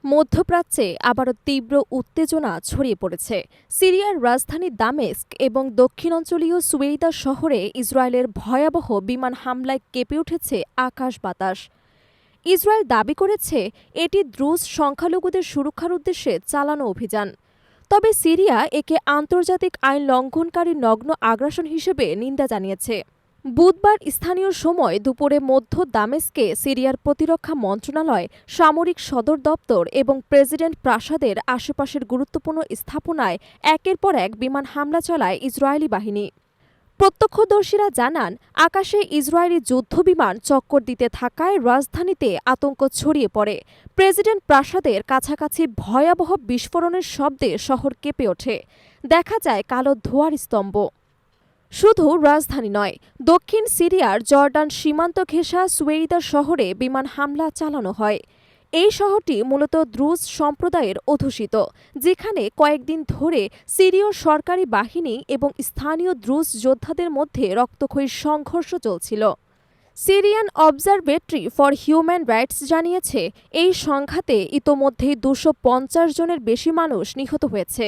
মধ্যপ্রাচ্যে আবারও তীব্র উত্তেজনা ছড়িয়ে পড়েছে। সিরিয়ার রাজধানী দামেস্ক এবং দক্ষিণাঞ্চলীয় সুয়েইদা শহরে ইসরায়েলের ভয়াবহ বিমান হামলায় কেঁপে উঠেছে আকাশ বাতাস। ইসরায়েল দাবি করেছে এটি দ্রুজ সংখ্যালঘুদের সুরক্ষার উদ্দেশ্যে চালানো অভিযান। তবে সিরিয়া একে আন্তর্জাতিক আইন লঙ্ঘনকারী নগ্ন আগ্রাসন হিসেবে নিন্দা জানিয়েছে। বুধবার স্থানীয় সময় দুপুরে মধ্য দামেস্কে সিরিয়ার প্রতিরক্ষা মন্ত্রণালয়, সামরিক সদর দপ্তর এবং প্রেসিডেন্ট প্রাসাদের আশেপাশের গুরুত্বপূর্ণ স্থাপনায় একের পর এক বিমান হামলা চালায় ইসরায়েলি বাহিনী। প্রত্যক্ষদর্শীরা জানান, আকাশে ইসরায়েলি যুদ্ধবিমান চক্কর দিতে থাকায় রাজধানীতে আতঙ্ক ছড়িয়ে পড়ে। প্রেসিডেন্ট প্রাসাদের কাছাকাছি ভয়াবহ বিস্ফোরণের শব্দে শহর কেঁপে ওঠে। দেখা যায় কালো ধোঁয়ার স্তম্ভ। শুধু রাজধানী নয়, দক্ষিণ সিরিয়ার জর্ডান সীমান্ত ঘেঁষা সুয়েইদা শহরে বিমান হামলা চালানো হয়। এই শহরটি মূলত দ্রুজ সম্প্রদায়ের অধ্যুষিত, যেখানে কয়েকদিন ধরে সিরীয় সরকারি বাহিনী এবং স্থানীয় দ্রুজ যোদ্ধাদের মধ্যে রক্তক্ষয়ী সংঘর্ষ চলছিল। Syrian observatory for human rights জানিয়েছে, এই সংঘাতে ইতোমধ্যেই ২৫০ জনের বেশি মানুষ নিহত হয়েছে।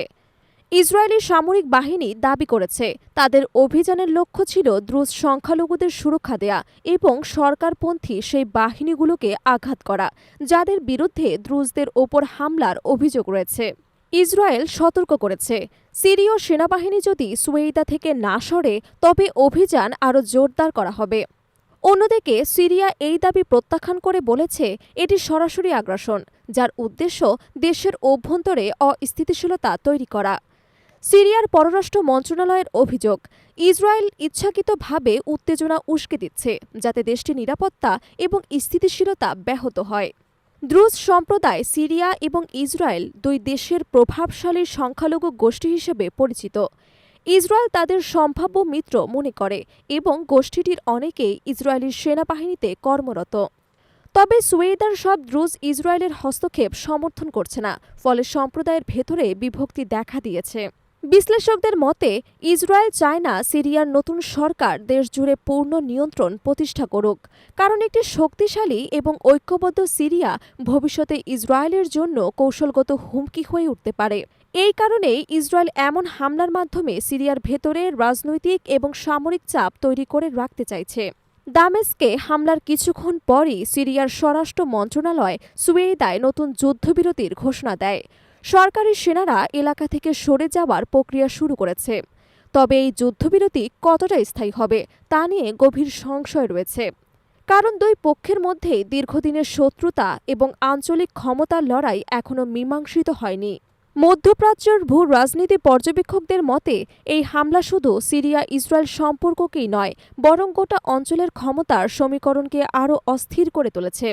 ইসরায়েলি সামরিক বাহিনী দাবি করেছে, তাদের অভিযানের লক্ষ্য ছিল দ্রুজ সংখ্যালঘুদের সুরক্ষা দেয়া এবং সরকারপন্থী সেই বাহিনীগুলোকে আঘাত করা, যাদের বিরুদ্ধে দ্রুজদের ওপর হামলার অভিযোগ রয়েছে। ইসরায়েল সতর্ক করেছে, সিরীয় সেনাবাহিনী যদি সুয়েইদা থেকে না সরে তবে অভিযান আরও জোরদার করা হবে। অন্যদিকে সিরিয়া এই দাবি প্রত্যাখ্যান করে বলেছে, এটি সরাসরি আগ্রাসন, যার উদ্দেশ্য দেশের অভ্যন্তরে অস্থিতিশীলতা তৈরি করা। সিরিয়ার পররাষ্ট্র মন্ত্রণালয়ের অভিযোগ, ইসরায়েল ইচ্ছাকৃতভাবে উত্তেজনা উস্কে দিচ্ছে, যাতে দেশটির নিরাপত্তা এবং স্থিতিশীলতা ব্যাহত হয়। দ্রুজ সম্প্রদায় সিরিয়া এবং ইসরায়েল দুই দেশের প্রভাবশালী সংখ্যালঘু গোষ্ঠী হিসেবে পরিচিত। ইসরায়েল তাদের সম্ভাব্য মিত্র মনে করে এবং গোষ্ঠীটির অনেকেই ইসরায়েলি সেনাবাহিনীতে কর্মরত। তবে সুয়েইদার সব দ্রুজ ইসরায়েলের হস্তক্ষেপ সমর্থন করছে না, ফলে সম্প্রদায়ের ভেতরে বিভক্তি দেখা দিয়েছে। বিশ্লেষকদের মতে, ইসরায়েল চায় না সিরিয়ার নতুন সরকার দেশজুড়ে পূর্ণ নিয়ন্ত্রণ প্রতিষ্ঠা করুক, কারণ একটি শক্তিশালী এবং ঐক্যবদ্ধ সিরিয়া ভবিষ্যতে ইসরায়েলের জন্য কৌশলগত হুমকি হয়ে উঠতে পারে। এই কারণেই ইসরায়েল এমন হামলার মাধ্যমে সিরিয়ার ভেতরে রাজনৈতিক এবং সামরিক চাপ তৈরি করে রাখতে চাইছে। দামেস্কে হামলার কিছুক্ষণ পরই সিরিয়ার স্বরাষ্ট্র মন্ত্রণালয় সুয়েইদায় নতুন যুদ্ধবিরতির ঘোষণা দেয়। সরকারি সেনারা এলাকা থেকে সরে যাওয়ার প্রক্রিয়া শুরু করেছে। তবে এই যুদ্ধবিরতি কতটা স্থায়ী হবে তা নিয়ে গভীর সংশয় রয়েছে, কারণ দুই পক্ষের মধ্যেই দীর্ঘদিনের শত্রুতা এবং আঞ্চলিক ক্ষমতার লড়াই এখনও মীমাংসিত হয়নি। মধ্যপ্রাচ্যের ভূ রাজনীতি পর্যবেক্ষকদের মতে, এই হামলা শুধু সিরিয়া ইসরায়েল সম্পর্ককেই নয়, বরং গোটা অঞ্চলের ক্ষমতার সমীকরণকে আরও অস্থির করে তুলেছে।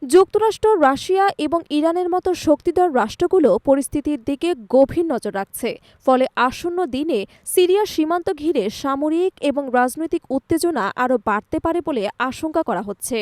যুক্তরাষ্ট্র, রাশিয়া এবং ইরানের মতো শক্তিধর রাষ্ট্রগুলো পরিস্থিতির দিকে গভীর নজর রাখছে, ফলে আসন্ন দিনে সিরিয়ার সীমান্ত ঘিরে সামরিক এবং রাজনৈতিক উত্তেজনা আরও বাড়তে পারে বলে আশঙ্কা করা হচ্ছে।